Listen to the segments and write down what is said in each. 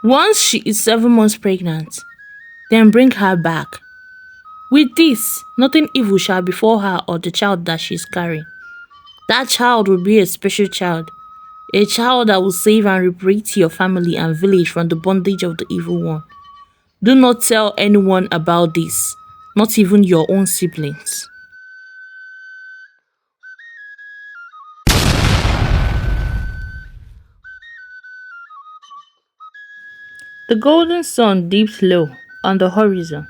Once she is 7 months pregnant, then bring her back. With this, nothing evil shall befall her or the child that she is carrying. That child will be a special child, a child that will save and liberate your family and village from the bondage of the evil one. Do not tell anyone about this, not even your own siblings. The golden sun dipped low on the horizon,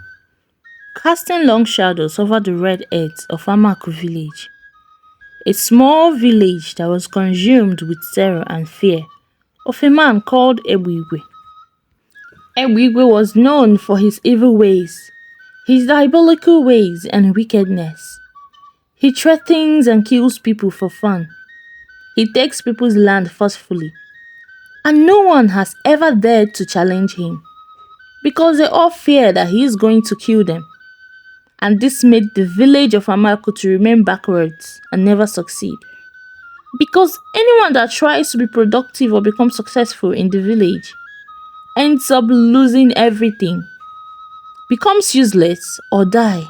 casting long shadows over the red earth of Amaku village, a small village that was consumed with terror and fear of a man called Ebuigwe. Ebuigwe was known for his evil ways, his diabolical ways and wickedness. He threatens and kills people for fun. He takes people's land forcefully, and no one has ever dared to challenge him because they all fear that he is going to kill them. And this made the village of Amaku to remain backwards and never succeed. Because anyone that tries to be productive or become successful in the village ends up losing everything, becomes useless or die.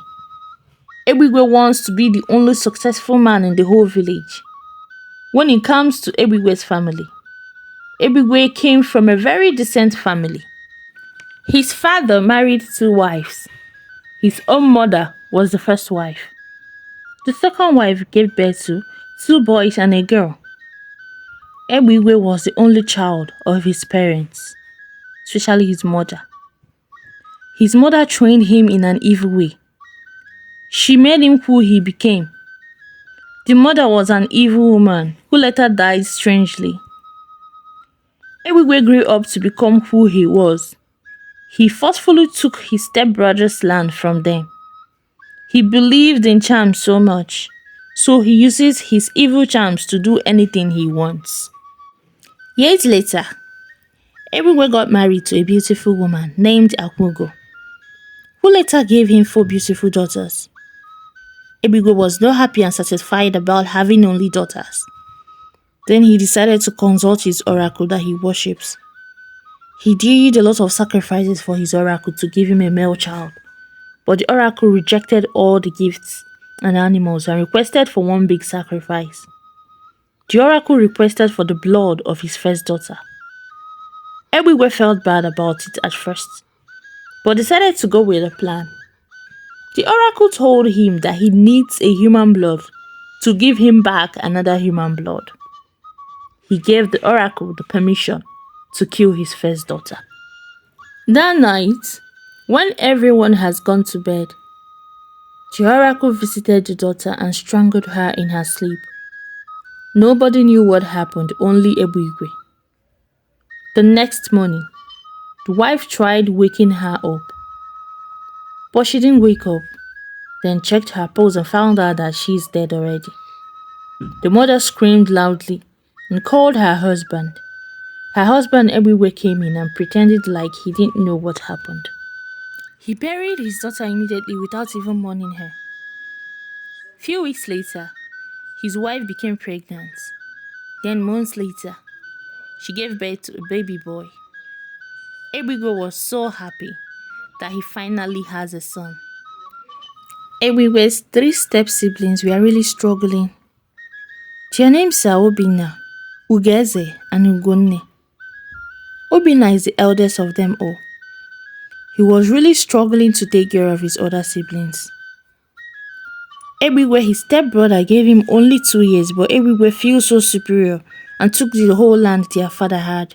Ebigwe wants to be the only successful man in the whole village. When it comes to Ebigwe's family, Ebigwe came from a very decent family. His father married 2 wives. His own mother was the first wife. The second wife gave birth to 2 boys and a girl. Ebigwe was the only child of his parents, especially his mother. His mother trained him in an evil way. She made him who he became. The mother was an evil woman who later died strangely. Ebigwe grew up to become who he was. He forcefully took his stepbrother's land from them. He believed in charms so much, so he uses his evil charms to do anything he wants. Years later, Ebigwe got married to a beautiful woman named Akmugo, who later gave him 4 beautiful daughters. Ebigwe was not happy and satisfied about having only daughters. Then he decided to consult his oracle that he worships. He did a lot of sacrifices for his oracle to give him a male child, but the oracle rejected all the gifts and animals and requested for one big sacrifice. The oracle requested for the blood of his first daughter. Ebigwe felt bad about it at first, but decided to go with the plan. The oracle told him that he needs a human blood to give him back another human blood. He gave the oracle the permission to kill his first daughter. That night, when everyone has gone to bed, the oracle visited the daughter and strangled her in her sleep. Nobody knew what happened, only Ebigwe. The next morning, the wife tried waking her up, but she didn't wake up, then checked her pulse and found out that she is dead already. The mother screamed loudly and called her husband. Her husband Ebigwe came in and pretended like he didn't know what happened. He buried his daughter immediately without even mourning her. Few weeks later, his wife became pregnant. Then months later, she gave birth to a baby boy. Ebigwe was so happy that he finally has a son. Ebigwe's 3 step siblings were really struggling. Their names are Obinna, Ugeze, and Ugonne. Obinna is the eldest of them all. He was really struggling to take care of his other siblings. Ebigwe, his stepbrother, gave him only 2 years, but Ebigwe feels so superior and took the whole land their father had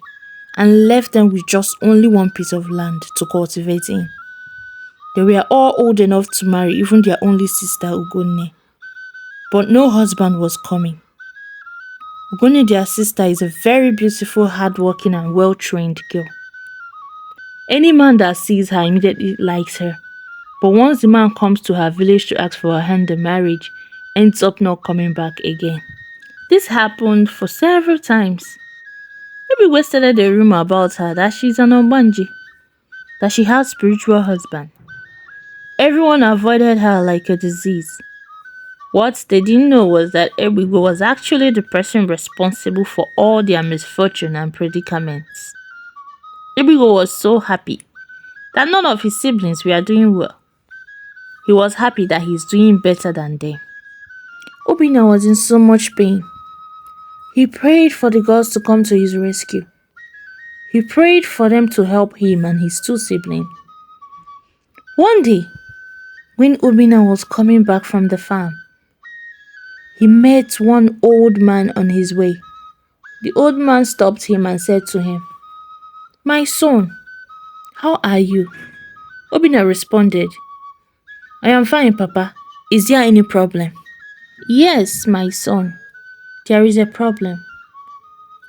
and left them with just only 1 piece of land to cultivate in. They were all old enough to marry, even their only sister Ugonne. But no husband was coming. Ugonne, their sister, is a very beautiful, hardworking and well-trained girl. Any man that sees her immediately likes her. But once the man comes to her village to ask for her hand in marriage, ends up not coming back again. This happened for several times. Ebigwe started a rumor about her that she's an Ombanji, that she has spiritual husband. Everyone avoided her like a disease. What they didn't know was that Ebigwe was actually the person responsible for all their misfortune and predicaments. Ebigo was so happy that none of his siblings were doing well. He was happy that he's doing better than them. Obina was in so much pain. He prayed for the gods to come to his rescue. He prayed for them to help him and his two siblings. One day, when Obina was coming back from the farm, he met one old man on his way. The old man stopped him and said to him, "My son, how are you?" Obina responded, "I am fine, Papa. Is there any problem?" "Yes, my son, there is a problem.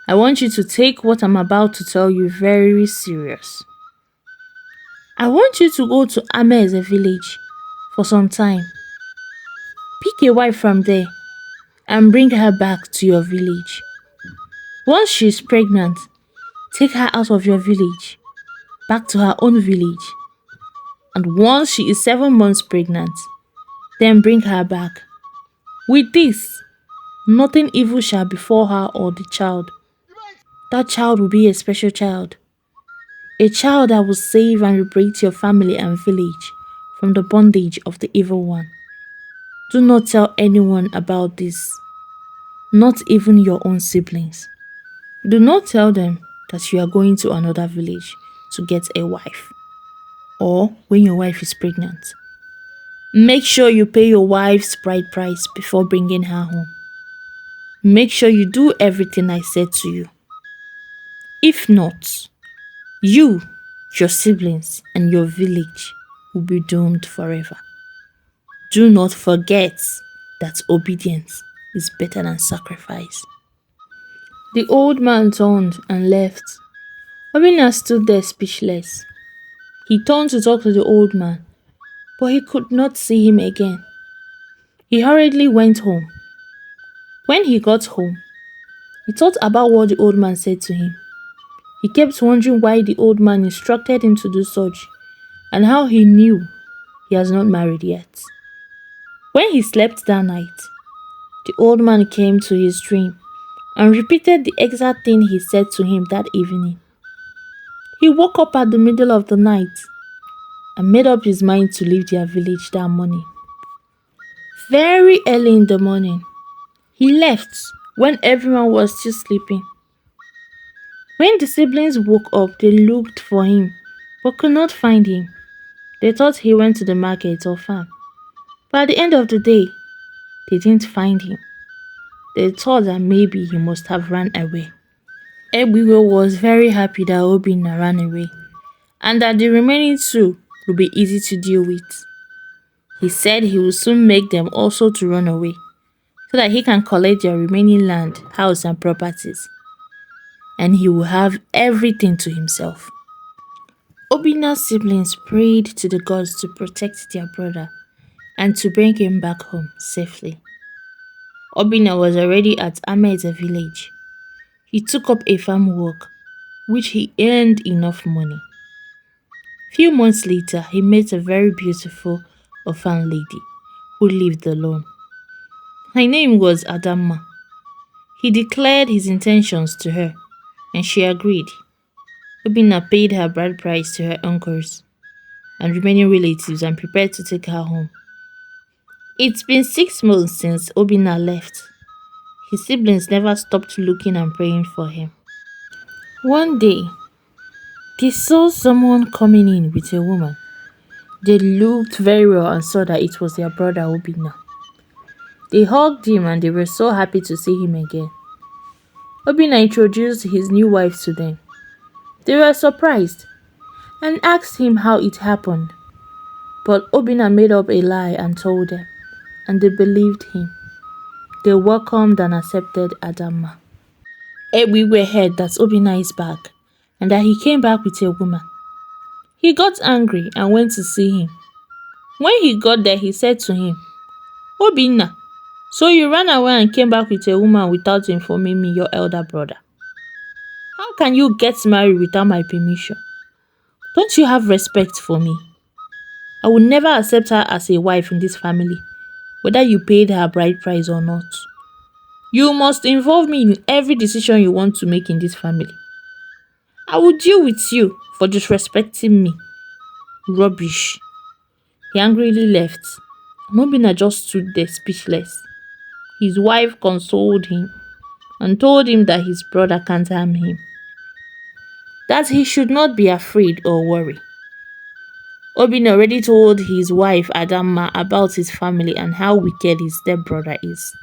I want you to take what I'm about to tell you very serious. I want you to go to Ameze village for some time. Pick a wife from there and bring her back to your village. Once she's pregnant, take her out of your village, back to her own village. And once she is 7 months pregnant, then bring her back. With this, nothing evil shall befall her or the child. That child will be a special child. A child that will save and liberate your family and village from the bondage of the evil one. Do not tell anyone about this, not even your own siblings. Do not tell them that you are going to another village to get a wife, or when your wife is pregnant. Make sure you pay your wife's bride price before bringing her home. Make sure you do everything I said to you. If not, you, your siblings, and your village will be doomed forever. Do not forget that obedience is better than sacrifice." The old man turned and left. Obina stood there speechless. He turned to talk to the old man, but he could not see him again. He hurriedly went home. When he got home, he thought about what the old man said to him. He kept wondering why the old man instructed him to do such, and how he knew he has not married yet. When he slept that night, the old man came to his dream and repeated the exact thing he said to him that evening. He woke up at the middle of the night and made up his mind to leave their village that morning. Very early in the morning, he left when everyone was still sleeping. When the siblings woke up, they looked for him but could not find him. They thought he went to the market or farm. But at the end of the day, they didn't find him. They thought that maybe he must have run away. Egbigo was very happy that Obinna ran away and that the remaining two would be easy to deal with. He said he will soon make them also to run away so that he can collect their remaining land, house and properties, and he will have everything to himself. Obinna's siblings prayed to the gods to protect their brother and to bring him back home safely. Obinna was already at Ameze village. He took up a farm work, which he earned enough money. Few months later, he met a very beautiful orphan lady who lived alone. Her name was Adamma. He declared his intentions to her, and she agreed. Obinna paid her bride price to her uncles and remaining relatives and prepared to take her home. It's been 6 months since Obinna left. His siblings never stopped looking and praying for him. One day, they saw someone coming in with a woman. They looked very well and saw that it was their brother Obinna. They hugged him and they were so happy to see him again. Obinna introduced his new wife to them. They were surprised and asked him how it happened. But Obinna made up a lie and told them, and they believed him. They welcomed and accepted Adamma. Everywhere heard that Obinna is back and that he came back with a woman. He got angry and went to see him. When he got there, he said to him, "Obinna, so you ran away and came back with a woman without informing me, your elder brother. How can you get married without my permission? Don't you have respect for me? I will never accept her as a wife in this family, whether you paid her bride price or not. You must involve me in every decision you want to make in this family. I will deal with you for disrespecting me. Rubbish. He angrily left. Obinna just stood there speechless. His wife consoled him and told him that his brother can't harm him, that he should not be afraid or worry. Obinna already told his wife Adamma about his family and how wicked his stepbrother is.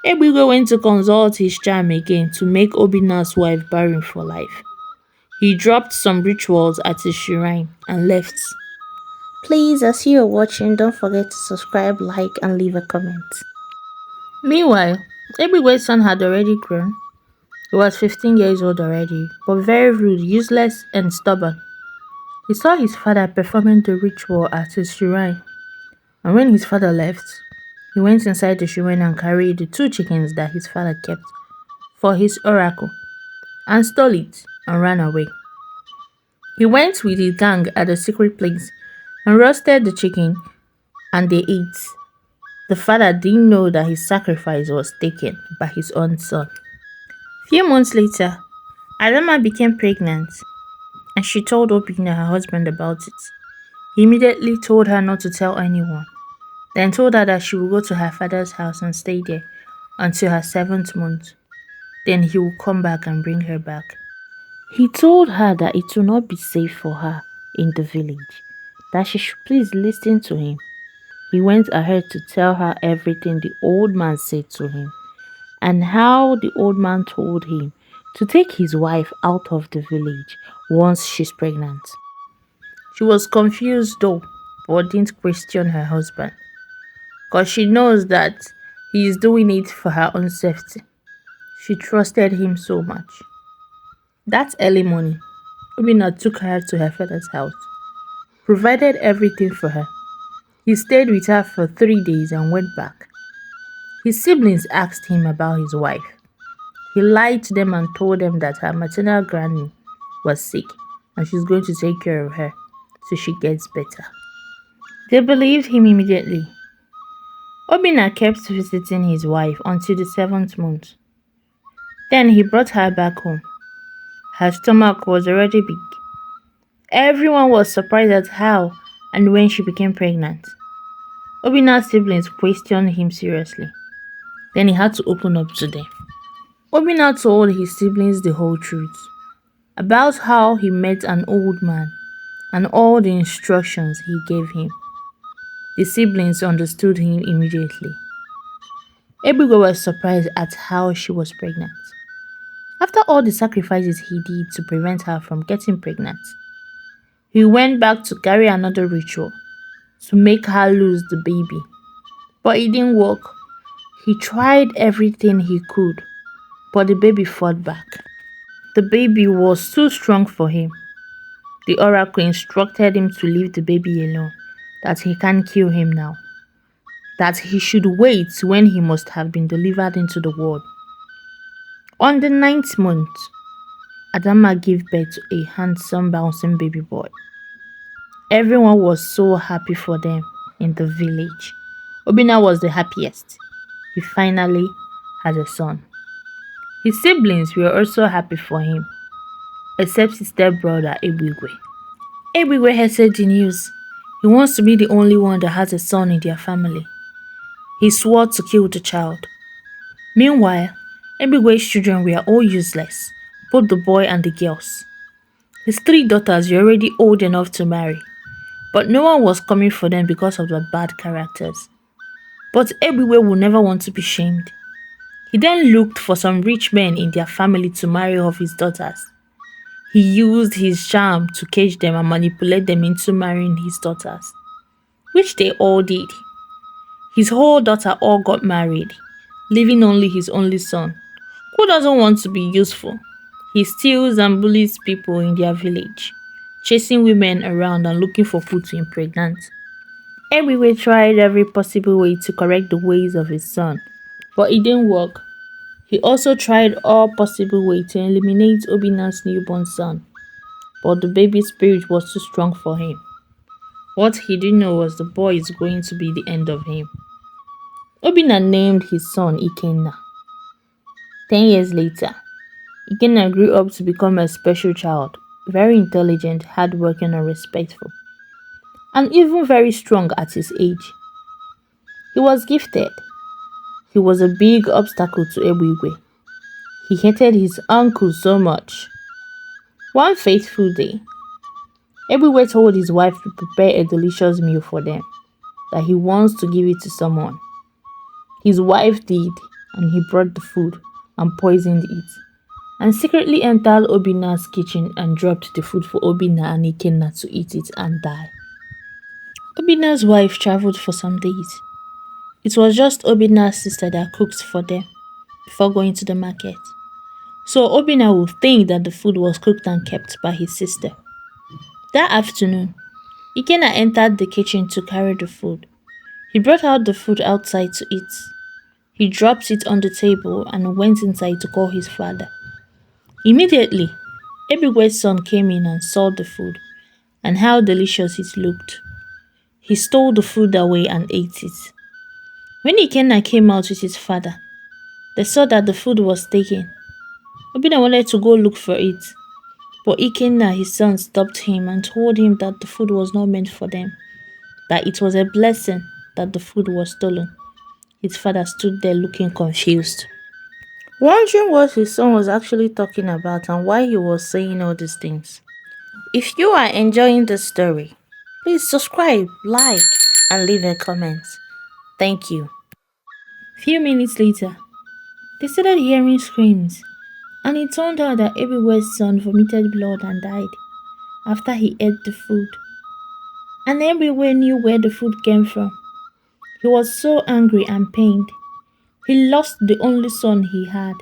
Ebigo went to consult his charm again to make Obinna's wife barren for life. He dropped some rituals at his shrine and left. Please, as you are watching, don't forget to subscribe, like, and leave a comment. Meanwhile, Ebigwe's son had already grown. He was 15 years old already, but very rude, useless, and stubborn. He saw his father performing the ritual at his shrine, and when his father left, he went inside the shrine and carried the 2 chickens that his father kept for his oracle and stole it and ran away. He went with his gang at a secret place and roasted the chicken, and they ate. The father didn't know that his sacrifice was taken by his own son. Few months later, Adama became pregnant and she told Obinna, her husband, about it. He immediately told her not to tell anyone, then told her that she would go to her father's house and stay there until her 7th month. Then he would come back and bring her back. He told her that it will not be safe for her in the village, that she should please listen to him. He went ahead to tell her everything the old man said to him and how the old man told him to take his wife out of the village once she's pregnant. She was confused though, but didn't question her husband because she knows that he is doing it for her own safety. She trusted him so much. That early morning, Obinna took her to her father's house, provided everything for her. He stayed with her for 3 days and went back. His siblings asked him about his wife. He lied to them and told them that her maternal granny was sick and she's going to take care of her till she gets better. They believed him immediately. Obinna kept visiting his wife until the 7th month. Then he brought her back home. Her stomach was already big. Everyone was surprised at how and when she became pregnant. Obinna's siblings questioned him seriously. Then he had to open up to them. Obinna told his siblings the whole truth about how he met an old man and all the instructions he gave him. The siblings understood him immediately. Ebigo was surprised at how she was pregnant. After all the sacrifices he did to prevent her from getting pregnant, he went back to carry another ritual to make her lose the baby. But it didn't work. He tried everything he could, but the baby fought back. The baby was too strong for him. The oracle instructed him to leave the baby alone, that he can't kill him now, that he should wait when he must have been delivered into the world. On the 9th month, Adama gave birth to a handsome bouncing baby boy. Everyone was so happy for them in the village. Obinna was the happiest. He finally had a son. His siblings were also happy for him, except his stepbrother Ebigwe. Ebigwe heard the news. He wants to be the only one that has a son in their family. He swore to kill the child. Meanwhile, Ebigwe's children were all useless, both the boy and the girls. His 3 daughters were already old enough to marry, but no one was coming for them because of their bad characters. But Ebigwe would never want to be shamed. He then looked for some rich men in their family to marry off his daughters. He used his charm to cage them and manipulate them into marrying his daughters, which they all did. His whole daughter all got married, leaving only his only son, who doesn't want to be useful. He steals and bullies people in their village, chasing women around and looking for food to impregnate. Ebigwe tried every possible way to correct the ways of his son, but it didn't work. He also tried all possible ways to eliminate Obinna's newborn son, but the baby spirit was too strong for him. What he didn't know was the boy is going to be the end of him. Obinna named his son Ikenna. 10 years later, Ikenna grew up to become a special child, very intelligent, hardworking, and respectful, and even very strong at his age. He was gifted. He was a big obstacle to Ebuigwe. He hated his uncle so much. One fateful day, Ebuigwe told his wife to prepare a delicious meal for them, that he wants to give it to someone. His wife did, and he brought the food and poisoned it, and secretly entered Obina's kitchen and dropped the food for Obina and Ikenna to eat it and die. Obina's wife traveled for some days. It was just Obina's sister that cooked for them before going to the market. So Obina would think that the food was cooked and kept by his sister. That afternoon, Ikenna entered the kitchen to carry the food. He brought out the food outside to eat. He dropped it on the table and went inside to call his father. Immediately, Ebigwe's son came in and saw the food and how delicious it looked. He stole the food away and ate it. When Ikenna came out with his father, they saw that the food was taken. Obina wanted to go look for it, but Ikenna, his son, stopped him and told him that the food was not meant for them, that it was a blessing that the food was stolen. His father stood there looking confused, wondering what his son was actually talking about and why he was saying all these things. If you are enjoying this story, please subscribe, like, and leave a comment. Thank you. Few minutes later, they started hearing screams, and it turned out that Ebiwe's son vomited blood and died after he ate the food. And Ebiwe knew where the food came from. He was so angry and pained. He lost the only son he had.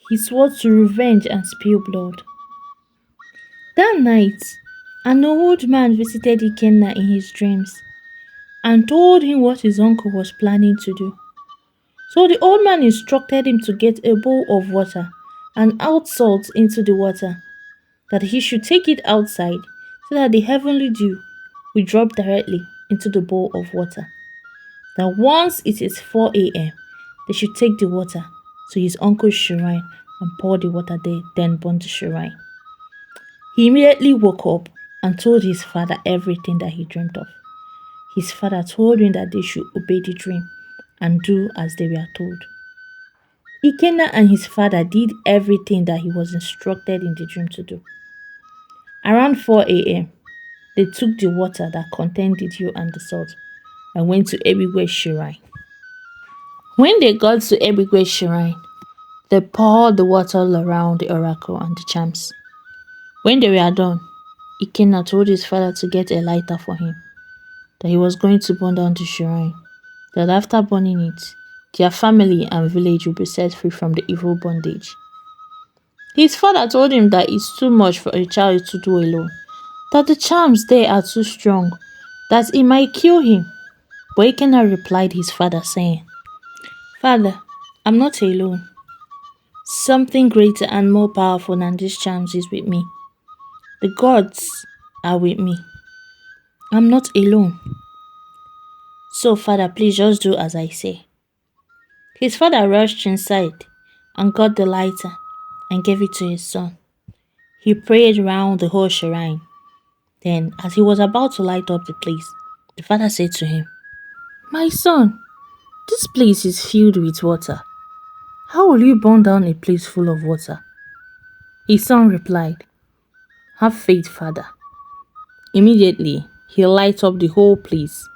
He swore to revenge and spill blood. That night, an old man visited Ikenna in his dreams and told him what his uncle was planning to do. So the old man instructed him to get a bowl of water and add salt into the water, that he should take it outside so that the heavenly dew will drop directly into the bowl of water. That once it is 4 a.m., they should take the water to his uncle's shrine and pour the water there, then burn the shrine. He immediately woke up and told his father everything that he dreamt of. His father told him that they should obey the dream and do as they were told. Ikenna and his father did everything that he was instructed in the dream to do. Around 4 a.m., they took the water that contained the dew and the salt and went to Ebigwe's shrine. When they got to Ebigwe's shrine, they poured the water all around the oracle and the charms. When they were done, Ikenna told his father to get a lighter for him, that he was going to burn down the shrine, that after burning it, their family and village will be set free from the evil bondage. His father told him that it's too much for a child to do alone, that the charms there are too strong, that it might kill him. But Ikenna replied his father saying, "Father, I'm not alone. Something greater and more powerful than these charms is with me. The gods are with me. I'm not alone. So, father, please just do as I say." His father rushed inside and got the lighter and gave it to his son. He prayed round the whole shrine. Then, as he was about to light up the place, the father said to him, "My son, this place is filled with water. How will you burn down a place full of water?" His son replied, "Have faith, father." Immediately, he lighted up the whole place,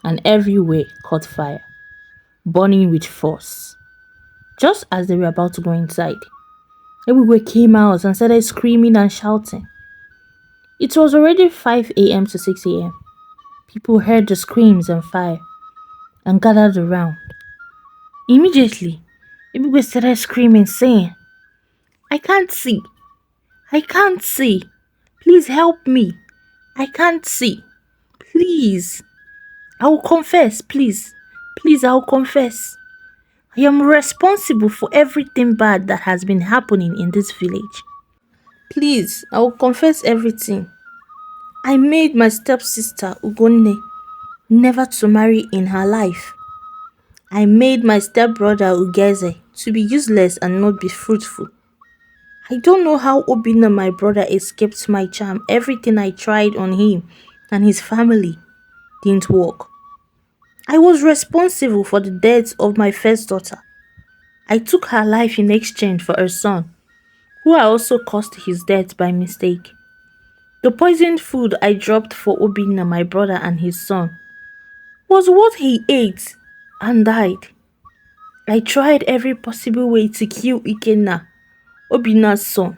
and everywhere caught fire, burning with force. Just as they were about to go inside, everywhere came out and started screaming and shouting. It was already 5 a.m. to 6 a.m. People heard the screams and fire and gathered around. Immediately, everybody started screaming, saying, "I can't see! I can't see! Please help me! I can't see! Please! I will confess, please! Please, I will confess! I am responsible for everything bad that has been happening in this village. Please, I will confess everything. I made my stepsister Ugonne never to marry in her life. I made my stepbrother Ugeze to be useless and not be fruitful. I don't know how Obinna, my brother, escaped my charm. Everything I tried on him and his family didn't work. I was responsible for the death of my first daughter. I took her life in exchange for her son, who I also caused his death by mistake. The poisoned food I dropped for Obinna, my brother, and his son was what he ate and died. I tried every possible way to kill Ikenna, Obinna's son.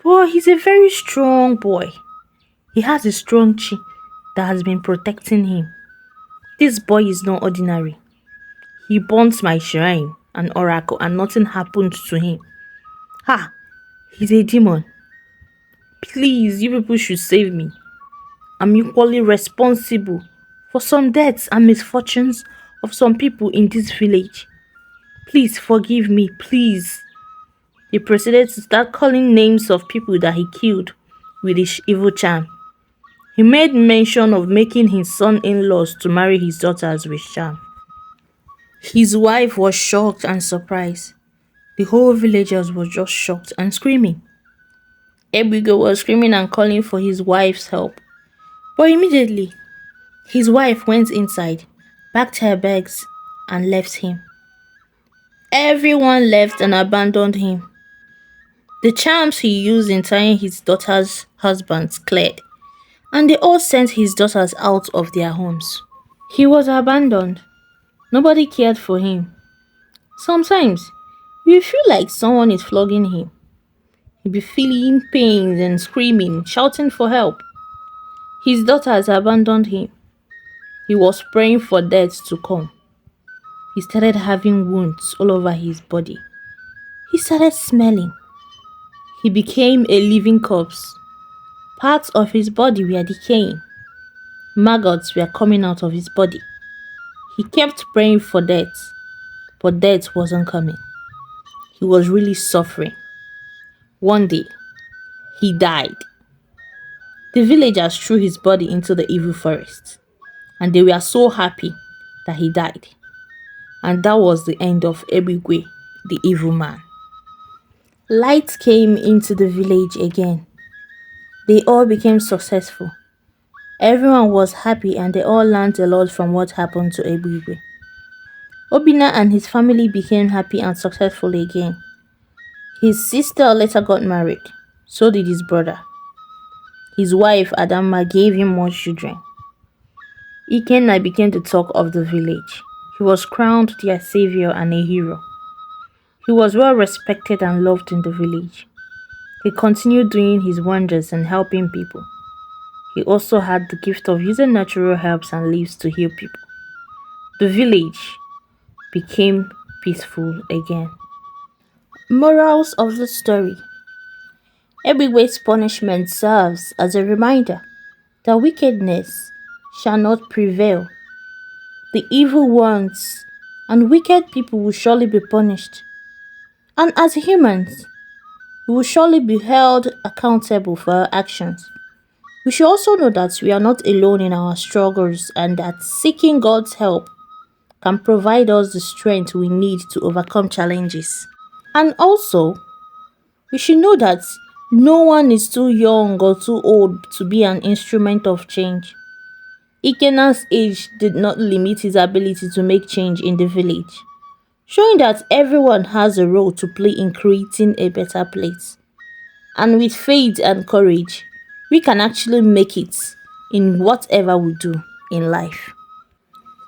But he's a very strong boy. He has a strong chi that has been protecting him. This boy is not ordinary. He burnt my shrine and oracle and nothing happened to him. Ha! He's a demon. Please, you people should save me. I'm equally responsible for some deaths and misfortunes of some people in this village. Please forgive me, please. He proceeded to start calling names of people that he killed with his evil charm. He made mention of making his son-in-laws to marry his daughters with charm. His wife was shocked and surprised. The whole villagers were just shocked and screaming. Ebigo was screaming and calling for his wife's help. But immediately, his wife went inside, packed her bags, and left him. Everyone left and abandoned him. The charms he used in tying his daughter's husbands cleared, and they all sent his daughters out of their homes. He was abandoned. Nobody cared for him. Sometimes, you feel like someone is flogging him. He'd be feeling pains and screaming, shouting for help. His daughters abandoned him. He was praying for death to come. He started having wounds all over his body. He started smelling. He became a living corpse. Parts of his body were decaying. Maggots were coming out of his body. He kept praying for death, but death wasn't coming. He was really suffering. One day, he died. The villagers threw his body into the evil forest, and they were so happy that he died. And that was the end of Ebigwe, the evil man. Light came into the village again. They all became successful. Everyone was happy and they all learned a lot from what happened to Ebigwe. Obina and his family became happy and successful again. His sister later got married. So did his brother. His wife Adama gave him more children. Ikenna became the talk of the village. He was crowned their savior and a hero. He was well respected and loved in the village. He continued doing his wonders and helping people. He also had the gift of using natural herbs and leaves to heal people. The village became peaceful again. Morals of the story. Ebigwe's punishment serves as a reminder that wickedness shall not prevail. The evil ones and wicked people will surely be punished. And as humans, we will surely be held accountable for our actions. We should also know that we are not alone in our struggles and that seeking God's help can provide us the strength we need to overcome challenges. And also, we should know that no one is too young or too old to be an instrument of change. Ikena's age did not limit his ability to make change in the village, showing that everyone has a role to play in creating a better place. And with faith and courage, we can actually make it in whatever we do in life.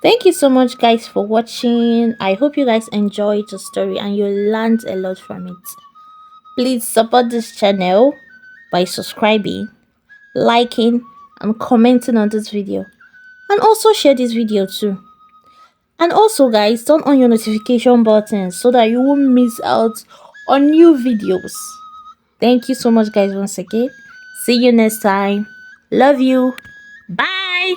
Thank you so much guys for watching. I hope you guys enjoyed the story and you learned a lot from it. Please support this channel by subscribing, liking, and commenting on this video. And also share this video too. And also guys, turn on your notification buttons so that you won't miss out on new videos. Thank you so much guys once again. See you next time. Love you. Bye.